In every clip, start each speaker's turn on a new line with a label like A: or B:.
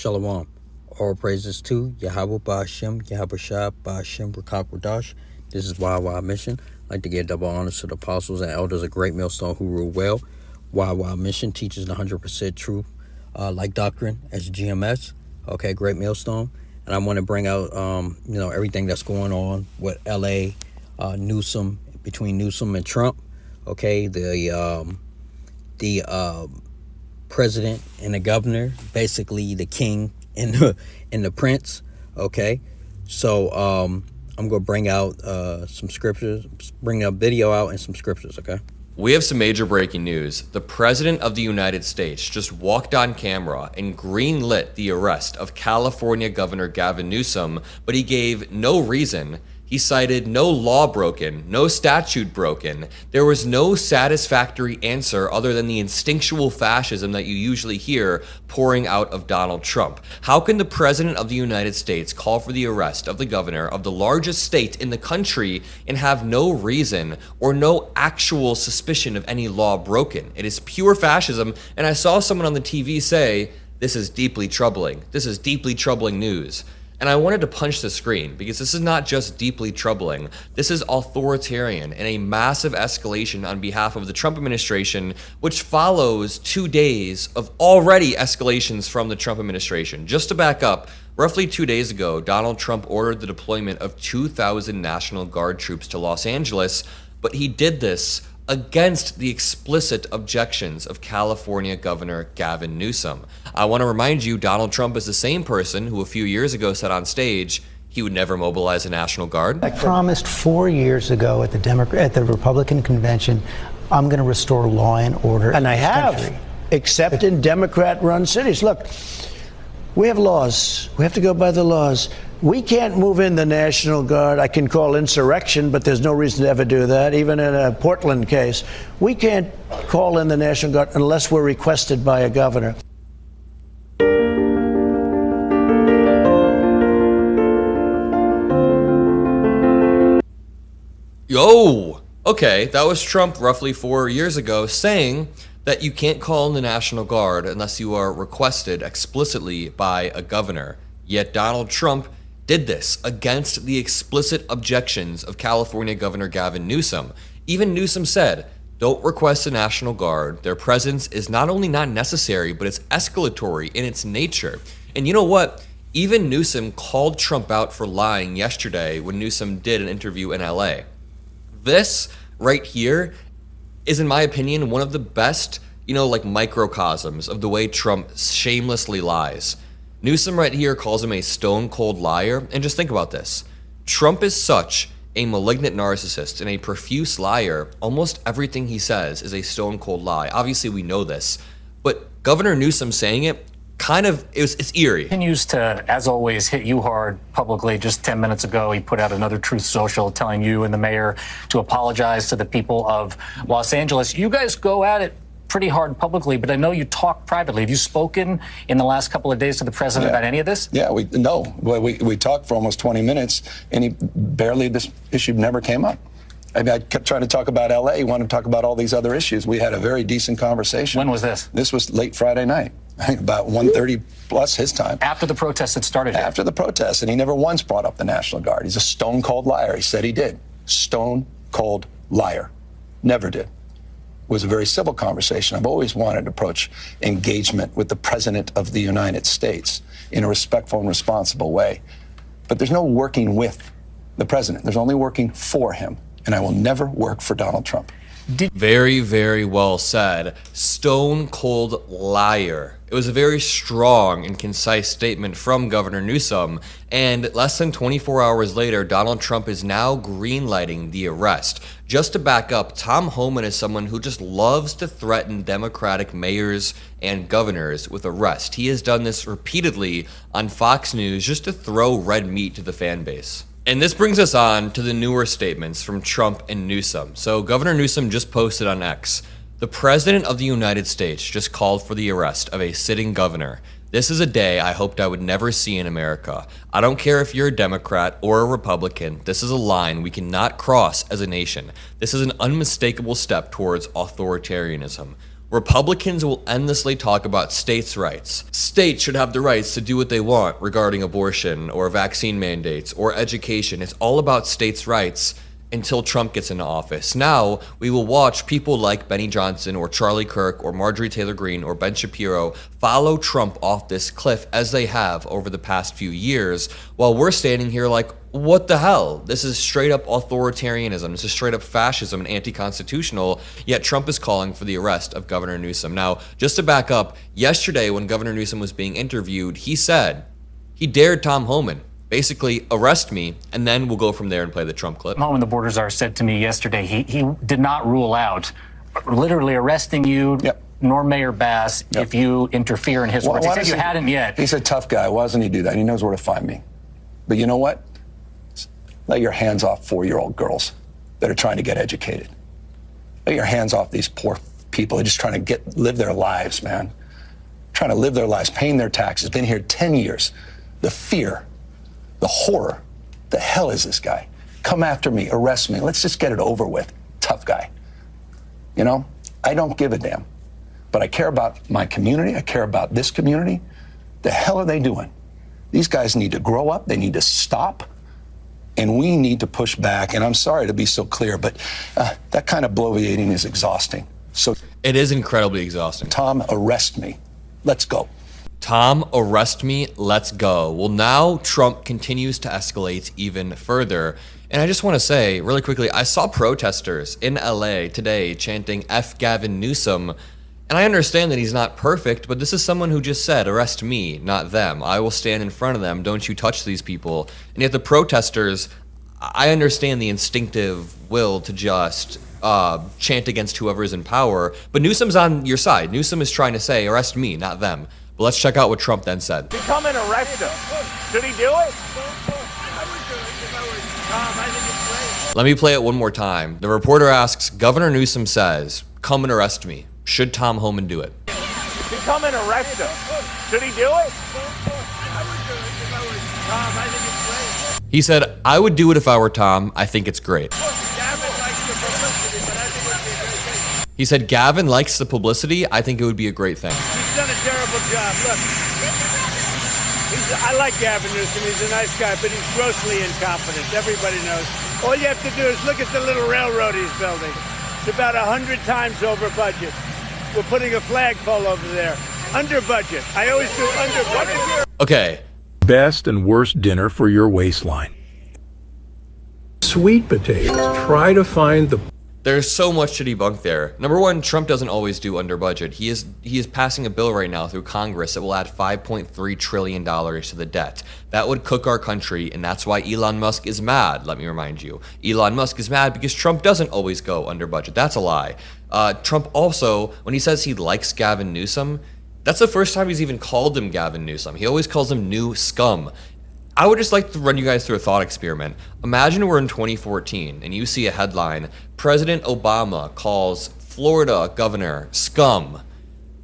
A: Shalom. All praises to Yahweh Ba'Shem, Yahweh Shah, Ba'Shem, Rakak Radash. This is y&ymission. I'd like to give double honors to the apostles and elders of Great Millstone who rule well. y&ymission teaches the 100% truth, like doctrine as GMS. Okay, Great Millstone. And I want to bring out, everything that's going on with LA, Newsom, between Newsom and Trump. Okay, the president and the governor, basically the king and the prince. Okay, so I'm gonna bring out some scriptures, bring a video out and some scriptures. Okay,
B: we have some major breaking news. The president of the United States just walked on camera and greenlit the arrest of California Governor Gavin Newsom, but he gave no reason. He cited no law broken, no statute broken. There was no satisfactory answer other than the instinctual fascism that you usually hear pouring out of Donald Trump. How can the president of the United States call for the arrest of the governor of the largest state in the country and have no reason or no actual suspicion of any law broken? It is pure fascism, and I saw someone on the TV say, "This is deeply troubling. This is deeply troubling news." And I wanted to punch the screen because this is not just deeply troubling. This is authoritarian and a massive escalation on behalf of the Trump administration, which follows 2 days of already escalations from the Trump administration. Just to back up, roughly 2 days ago, Donald Trump ordered the deployment of 2,000 National Guard troops to Los Angeles, but he did this against the explicit objections of California Governor Gavin Newsom. I want to remind you, Donald Trump is the same person who a few years ago said on stage he would never mobilize a National Guard.
C: I promised 4 years ago at the Republican convention, I'm going to restore law and order.
D: And I have,
C: country.
D: except in Democrat-run cities. Look, we have laws. We have to go by the laws. We can't move in the National Guard. I can call insurrection, but there's no reason to ever do that, even in a Portland case. We can't call in the National Guard unless we're requested by a governor.
B: Yo! Okay, that was Trump roughly 4 years ago saying that you can't call in the National Guard unless you are requested explicitly by a governor. Yet Donald Trump did this against the explicit objections of California Governor Gavin Newsom. Even Newsom said, don't request a National Guard. Their presence is not only not necessary, but it's escalatory in its nature. And you know what? Even Newsom called Trump out for lying yesterday when Newsom did an interview in LA. This right here is, in my opinion, one of the best, microcosms of the way Trump shamelessly lies. Newsom right here calls him a stone-cold liar, and just think about this. Trump is such a malignant narcissist and a profuse liar, almost everything he says is a stone-cold lie. Obviously, we know this, but Governor Newsom saying it, it's eerie.
E: Continues to, as always, hit you hard publicly. Just 10 minutes ago, he put out another Truth Social telling you and the mayor to apologize to the people of Los Angeles. You guys go at it pretty hard publicly, but I know you talk privately. Have you spoken in the last couple of days to the president about any of this?
F: Yeah, we talked for almost 20 minutes, and this issue never came up. I mean, I kept trying to talk about LA. He wanted to talk about all these other issues. We had a very decent conversation.
E: When was this?
F: This was late Friday night, about 1:30 plus his time.
E: After the protests had started here?
F: After the protests, and he never once brought up the National Guard. He's a stone-cold liar. He said he did. Stone-cold liar. Never did. It was a very civil conversation. I've always wanted to approach engagement with the President of the United States in a respectful and responsible way. But there's no working with the President. There's only working for him. And I will never work for Donald Trump.
B: Very, very well said. Stone cold liar. It was a very strong and concise statement from Governor Newsom. And less than 24 hours later, Donald Trump is now greenlighting the arrest. Just to back up, Tom Homan is someone who just loves to threaten Democratic mayors and governors with arrest. He has done this repeatedly on Fox News just to throw red meat to the fan base. And this brings us on to the newer statements from Trump and Newsom. So Governor Newsom just posted on X, the President of the United States just called for the arrest of a sitting governor. This is a day I hoped I would never see in America. I don't care if you're a Democrat or a Republican. This is a line we cannot cross as a nation. This is an unmistakable step towards authoritarianism. Republicans will endlessly talk about states' rights. States should have the rights to do what they want regarding abortion or vaccine mandates or education. It's all about states' rights until Trump gets into office. Now, we will watch people like Benny Johnson or Charlie Kirk or Marjorie Taylor Greene or Ben Shapiro follow Trump off this cliff as they have over the past few years, while we're standing here like, what the hell? This is straight up authoritarianism. This is straight up fascism and anti-constitutional, yet Trump is calling for the arrest of Governor Newsom. Now, just to back up, yesterday when Governor Newsom was being interviewed, he said he dared Tom Homan, basically arrest me, and then we'll go from there and play the Trump clip.
E: Homan, the border czar, said to me yesterday he did not rule out literally arresting you, nor Mayor Bass, if you interfere in his work. He said you hadn't yet.
F: He's a tough guy. Why doesn't he do that? He knows where to find me. But you know what? Let your hands off 4-year-old girls that are trying to get educated. Let your hands off these poor people who are just trying to live their lives, man. Trying to live their lives, paying their taxes, been here 10 years. The fear, the horror. The hell is this guy? Come after me, arrest me. Let's just get it over with. Tough guy. You know, I don't give a damn. But I care about my community. I care about this community. The hell are they doing? These guys need to grow up. They need to stop. And we need to push back. And I'm sorry to be so clear, but that kind of bloviating is exhausting. So
B: it is incredibly exhausting.
F: Tom, arrest me. Let's go.
B: Tom, arrest me. Let's go. Well, now Trump continues to escalate even further. And I just want to say really quickly, I saw protesters in LA today chanting F Gavin Newsom. And I understand that he's not perfect, but this is someone who just said, arrest me, not them. I will stand in front of them. Don't you touch these people. And yet the protesters, I understand the instinctive will to just chant against whoever is in power, but Newsom's on your side. Newsom is trying to say, arrest me, not them. But let's check out what Trump then said.
G: Come and arrest him. Should he do it?
B: Let me play it one more time. The reporter asks, Governor Newsom says, come and arrest me. Should Tom Homan do it?
G: Come and arrest him. Should he do it?
B: He said, I would do it if I were Tom. I think it's great. He said, Gavin likes the publicity. I think it would be a great thing.
G: He's done a terrible job. Look, I like Gavin Newsom. He's a nice guy, but he's grossly incompetent. Everybody knows. All you have to do is look at the little railroad he's building. It's about 100 times over budget. We're putting a flagpole over there. Under budget. I always do under budget.
B: Okay.
H: Best and worst dinner for your waistline. Sweet potatoes. Try to find the...
B: There's so much to debunk there. Number one, Trump doesn't always do under budget. He is passing a bill right now through Congress that will add $5.3 trillion to the debt. That would cook our country, and that's why Elon Musk is mad, let me remind you. Elon Musk is mad because Trump doesn't always go under budget. That's a lie. Trump also, when he says he likes Gavin Newsom, that's the first time he's even called him Gavin Newsom. He always calls him new scum. I would just like to run you guys through a thought experiment. Imagine we're in 2014 and you see a headline, President Obama calls Florida governor scum.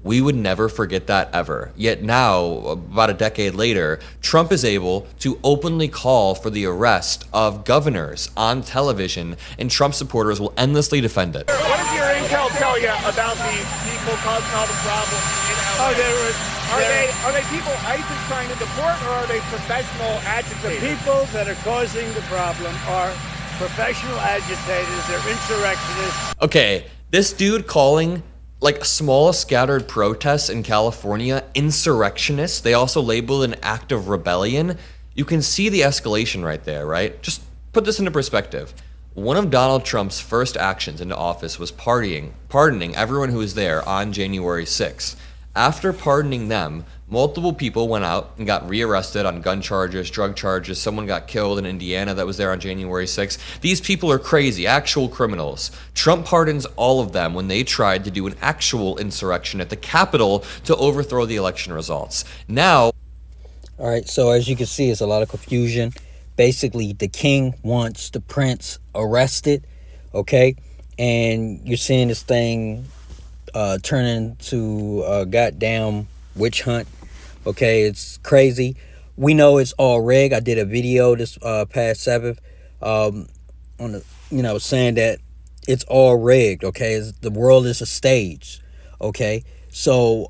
B: We would never forget that ever. Yet now, about a decade later, Trump is able to openly call for the arrest of governors on television, and Trump supporters will endlessly defend it.
G: What does your intel tell you about these people causing all the problems in LA? Are they people ICE is trying to deport, or are they professional agitators? The people that are causing the problem are professional agitators. They're insurrectionists.
B: Okay, this dude calling like small scattered protests in California insurrectionists. They also labeled an act of rebellion. You can see the escalation right there, right? Just put this into perspective. One of Donald Trump's first actions into office was pardoning everyone who was there on January 6th. After pardoning them, multiple people went out and got rearrested on gun charges, drug charges. Someone got killed in Indiana that was there on January 6th. These people are crazy, actual criminals. Trump pardons all of them when they tried to do an actual insurrection at the Capitol to overthrow the election results. Now...
A: All right, so as you can see, it's a lot of confusion. Basically, the king wants the prince arrested, okay? And you're seeing this thing turn into a goddamn witch hunt. Okay, it's crazy. We know it's all rigged. I did a video this past Sabbath on the, saying that it's all rigged. Okay, the world is a stage. Okay, so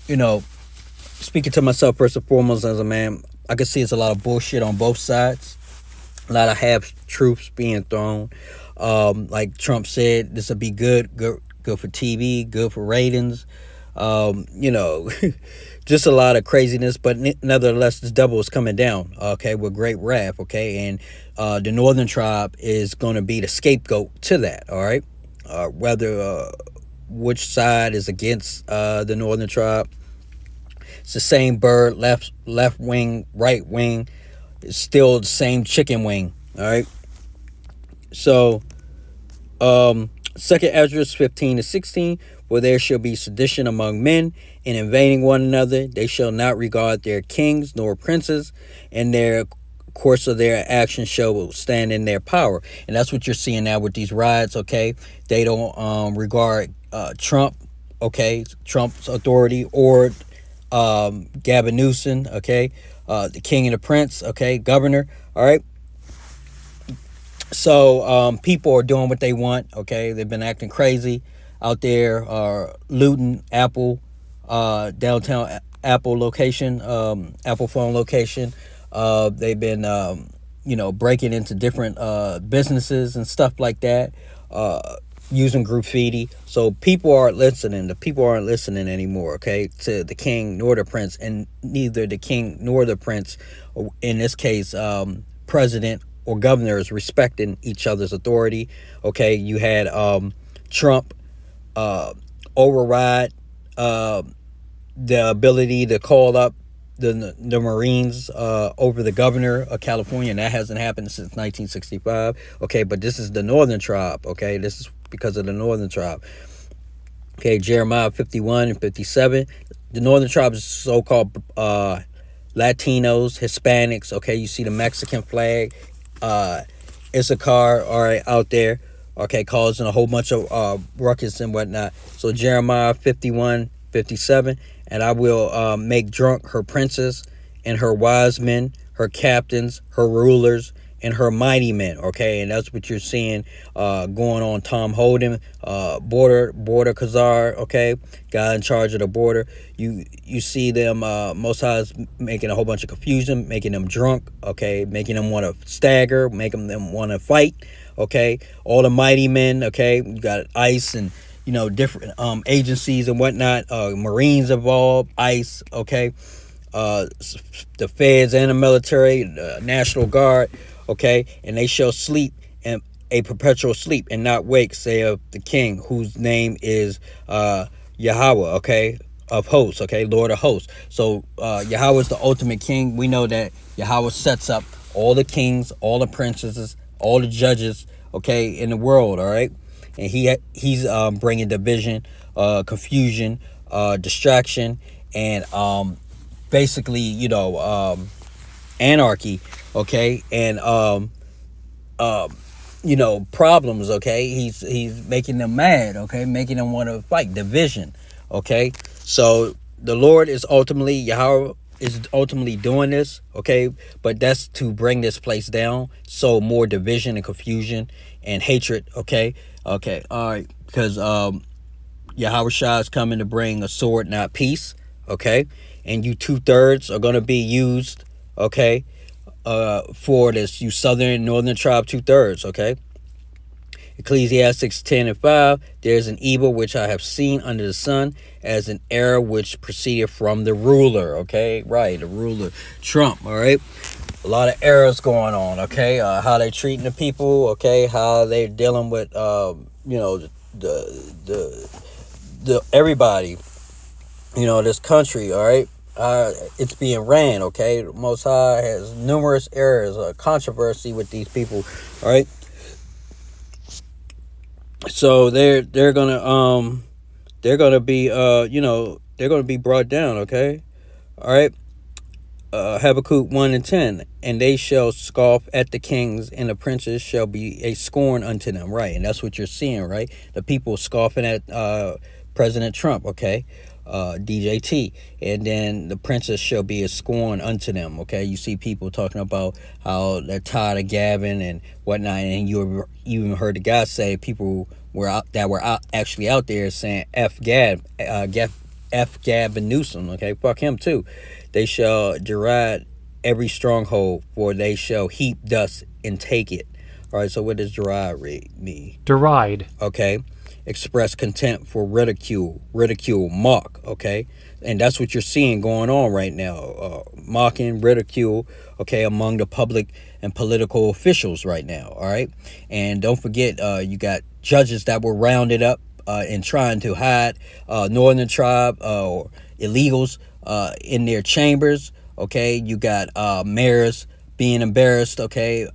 A: you know, speaking to myself first and foremost as a man, I can see it's a lot of bullshit on both sides. A lot of half truths being thrown. Like Trump said, this will be good for TV, good for ratings. You know, just a lot of craziness. But nevertheless, this devil is coming down. Okay, with great wrath. Okay, and the Northern Tribe is going to be the scapegoat to that. All right, whether which side is against the Northern Tribe. It's the same bird, left wing, right wing. It's still the same chicken wing. All right. So, Second Ezra 15-16, where there shall be sedition among men, and invading one another, they shall not regard their kings nor princes, and their course of their action shall stand in their power. And that's what you're seeing now with these riots. Okay, they don't regard Trump. Okay, Trump's authority or Gavin Newsom, okay, the king and the prince, okay, governor, all right. So people are doing what they want, okay. They've been acting crazy out there, looting Apple, downtown Apple location, Apple phone location. They've been, breaking into different businesses and stuff like that. Using graffiti. So people aren't listening. The people aren't listening anymore, okay, to the king nor the prince, and neither the king nor the prince, in this case, president or governor, is respecting each other's authority. Okay, you had Trump override the ability to call up the Marines over the governor of California, and that hasn't happened since 1965. Okay, but this is the Northern Tribe. Okay, this is because of the Northern Tribe. Okay, Jeremiah 51-57. The Northern Tribe is so-called Latinos, Hispanics. Okay, you see the Mexican flag, Issachar, all right, out there. Okay, causing a whole bunch of ruckus and whatnot. So Jeremiah 51-57. And I will make drunk her princes and her wise men, her captains, her rulers, and her mighty men. Okay, and that's what you're seeing going on. Tom Holden, border Khazar, okay, guy in charge of the border. You see them, Most High is making a whole bunch of confusion, making them drunk, okay, making them want to stagger, making them want to fight, okay. All the mighty men, okay, you got ICE and different agencies and whatnot, Marines involved, ICE, okay, the feds and the military, the National Guard, okay, and they shall sleep in a perpetual sleep and not wake, saith the King, whose name is Yahweh, okay, of hosts, okay, Lord of hosts. So Yahweh is the ultimate king. We know that Yahweh sets up all the kings, all the princesses, all the judges, okay, in the world, all right. And he's bringing division, confusion, distraction, and basically, anarchy, okay, and problems, okay. He's making them mad, okay, making them want to fight, division, okay. So the Lord is ultimately, Yahweh is ultimately doing this, okay, but that's to bring this place down, so more division and confusion and hatred, okay, all right, because Yahweh Shah is coming to bring a sword, not peace, okay, and you 2/3 are going to be used, okay, for this, you southern northern tribe 2/3, okay. Ecclesiastes 10:5, there's an evil which I have seen under the sun, as an error which proceeded from the ruler, okay, right, the ruler, Trump, all right. A lot of errors going on, okay, how they treating the people, okay, how they're dealing with, the everybody, this country, all right. It's being ran, okay. The Most High has numerous errors, controversy with these people, all right. So they're gonna be they're gonna be brought down, okay, all right. Habakkuk 1:10, and they shall scoff at the kings, and the princes shall be a scorn unto them, right. And that's what you're seeing, right, the people scoffing at President Trump, okay. DJT, and then the princess shall be a scorn unto them. Okay, you see people talking about how they're tired of Gavin and whatnot, and you even heard the guy say people were actually out there saying F Gavin Newsom. Okay, fuck him too. They shall deride every stronghold, for they shall heap dust and take it. All right, so what does deride mean?
E: Deride.
A: Okay. Express contempt for ridicule, mock, okay? And that's what you're seeing going on right now. Mocking, ridicule, okay, among the public and political officials right now, all right? And don't forget, you got judges that were rounded up and trying to hide Northern Tribe or illegals in their chambers, okay? You got mayors being embarrassed, okay?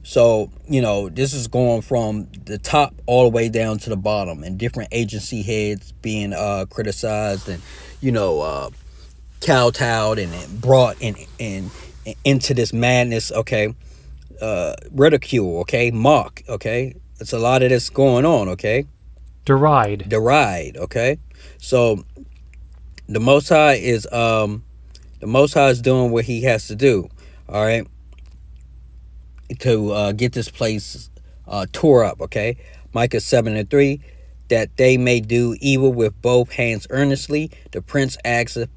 A: So, this is going from the top all the way down to the bottom, and different agency heads being criticized and, kowtowed and brought in into this madness, okay? Ridicule, okay? Mock, okay? It's a lot of this going on, okay?
E: Deride,
A: okay? So the Most High is doing what he has to do, all right? To get this place tore up, okay? Micah 7:3, that they may do evil with both hands earnestly. The prince asketh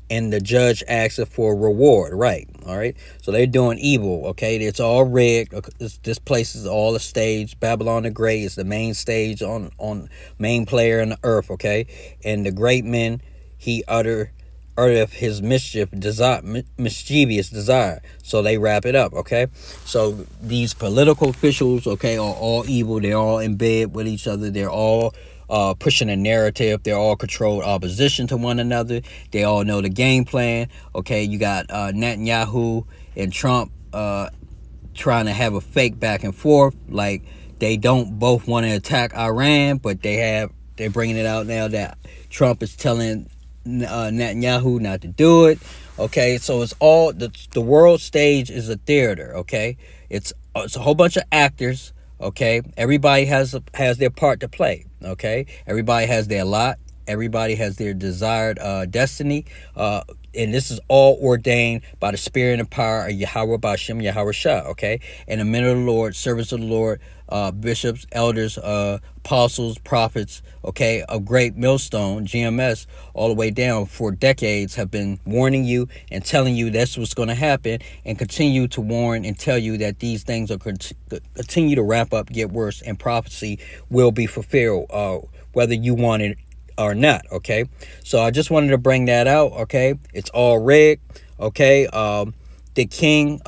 A: and the judge asketh for reward, right? All right, so they're doing evil, okay? It's all rigged. This place is all a stage. Babylon the Great is the main stage on main player on the earth, okay? And the great men he uttereth his mischievous desire. So they wrap it up, okay? So these political officials, okay, are all evil. They're all in bed with each other. They're all pushing a narrative. They're all controlled opposition to one another. They all know the game plan, okay? You got Netanyahu and Trump trying to have a fake back and forth. Like, they don't both want to attack Iran, but they're bringing it out now that Trump is telling Netanyahu not to do it, okay? So it's all the world stage is a theater, okay? It's a whole bunch of actors, okay? Everybody has their part to play, okay? Everybody has their lot. Everybody has their desired destiny, and this is all ordained by the spirit and power of Yahweh Bashem, Yahweh Shah, okay? And the men of the Lord, servants of the Lord, bishops, elders, apostles, prophets, okay, of Great Millstone, GMS, all the way down for decades have been warning you and telling you that's what's going to happen, and continue to warn and tell you that these things are continue to ramp up, get worse, and prophecy will be fulfilled, whether you want it or not, okay? So I just wanted to bring that out, okay? It's all rigged, okay? The king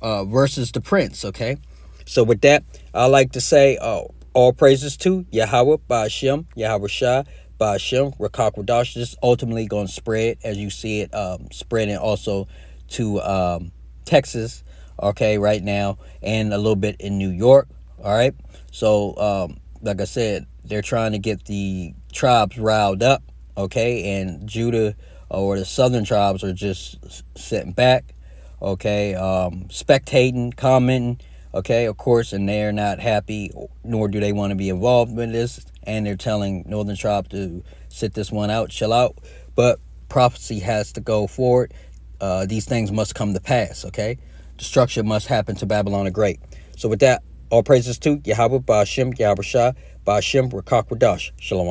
A: versus the prince, okay? So with that, I like to say all praises to Yahweh Ba'ashem, Yahweh Shah, Ba'ashem, Rakakwadash. This is ultimately going to spread, as you see it spreading also to Texas, okay, right now, and a little bit in New York, all right? So, like I said, they're trying to get the tribes riled up, okay, and Judah or the southern tribes are just sitting back, okay, spectating, commenting, okay, of course, and they're not happy, nor do they want to be involved with this, and they're telling northern tribe to sit this one out, chill out, but prophecy has to go forward. These things must come to pass, okay? Destruction must happen to Babylon the Great. So with that, all praises to Yahweh Ba'ashem, Yahweh Shah, Ba'ashem, Rakakwadash. Shalom.